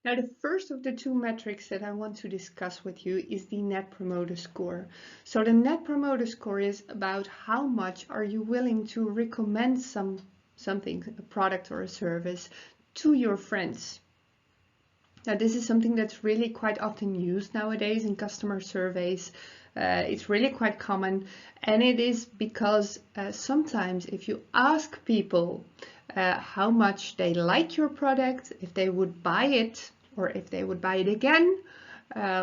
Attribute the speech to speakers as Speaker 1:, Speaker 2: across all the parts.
Speaker 1: Now, the first of the two metrics that I want to discuss with you is the Net Promoter Score. So the Net Promoter Score is about how much are you willing to recommend something, a product or a service, to your friends. Now, this is something that's really quite often used nowadays in customer surveys. It's really quite common, and it is because sometimes if you ask people how much they like your product, if they would buy it, or if they would buy it again,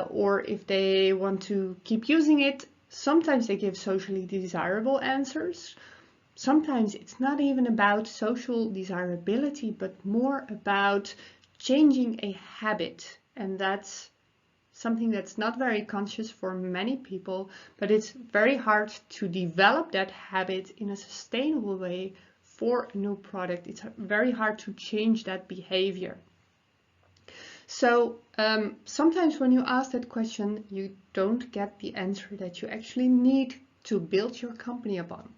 Speaker 1: or if they want to keep using it, sometimes they give socially desirable answers. Sometimes it's not even about social desirability, but more about changing a habit. And that's something that's not very conscious for many people, but it's very hard to develop that habit in a sustainable way for a new product. It's very hard to change that behavior. So sometimes when you ask that question, you don't get the answer that you actually need to build your company upon.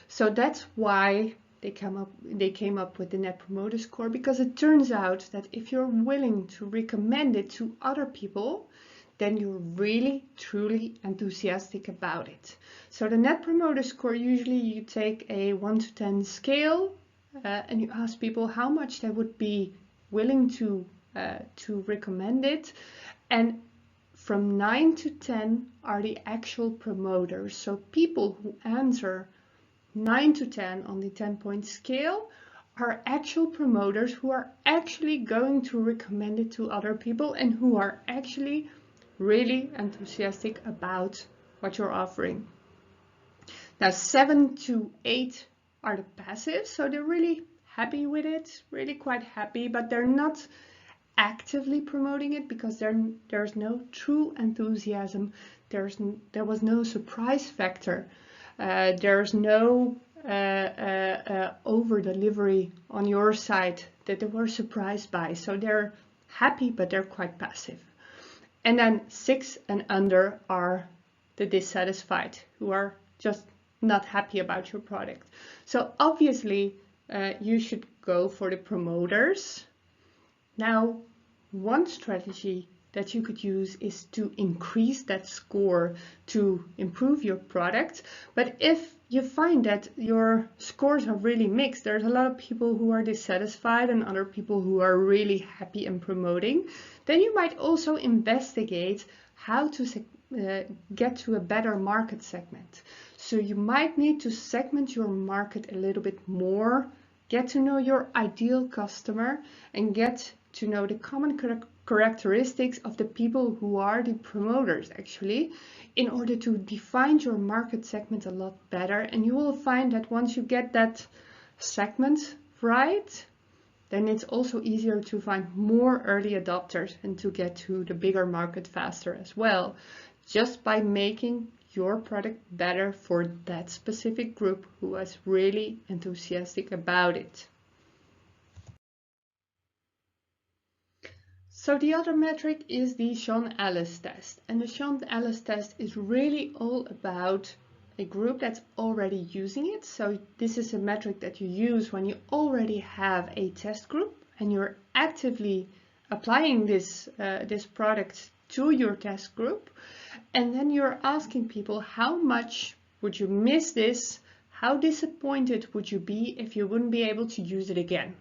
Speaker 1: So that's why they came up with the Net Promoter Score, because it turns out that if you're willing to recommend it to other people, then you're really truly enthusiastic about it. So the Net Promoter Score, usually you take a 1 to 10 scale and you ask people how much they would be willing to recommend it, and from 9 to 10 are the actual promoters. So people who answer 9 to 10 on the 10-point scale are actual promoters who are actually going to recommend it to other people and who are actually really enthusiastic about what you're offering. Now 7 to 8 are the passive, so they're really happy with it, really quite happy, but they're not actively promoting it because there's no true enthusiasm. There was no surprise factor. There's no over delivery on your side that they were surprised by. So they're happy, but they're quite passive. And then 6 and under are the dissatisfied, who are just not happy about your product. So obviously you should go for the promoters. Now, one strategy that you could use is to increase that score to improve your product. But if you find that your scores are really mixed, there's a lot of people who are dissatisfied and other people who are really happy and promoting, then you might also investigate how to get to a better market segment. So you might need to segment your market a little bit more, get to know your ideal customer, and get to know the common characteristics of the people who are the promoters actually, in order to define your market segment a lot better. And you will find that once you get that segment right, then it's also easier to find more early adopters and to get to the bigger market faster as well, just by making your product better for that specific group who is really enthusiastic about it. So the other metric is the Sean Ellis test. And the Sean Ellis test is really all about a group that's already using it. So this is a metric that you use when you already have a test group and you're actively applying this product to your test group. And then you're asking people, how much would you miss this? How disappointed would you be if you wouldn't be able to use it again?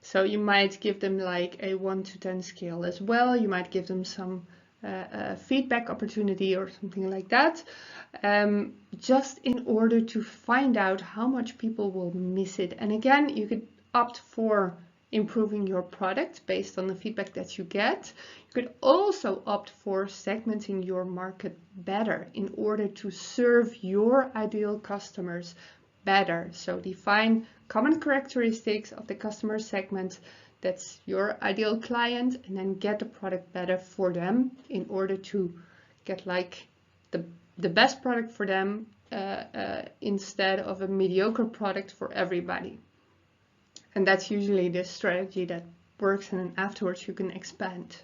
Speaker 1: So you might give them like a 1 to 10 scale as well. You might give them some feedback opportunity or something like that, just in order to find out how much people will miss it. And again, you could opt for improving your product based on the feedback that you get. You could also opt for segmenting your market better in order to serve your ideal customers better. So define common characteristics of the customer segment that's your ideal client, and then get the product better for them in order to get like the best product for them instead of a mediocre product for everybody. And that's usually the strategy that works, and then afterwards you can expand.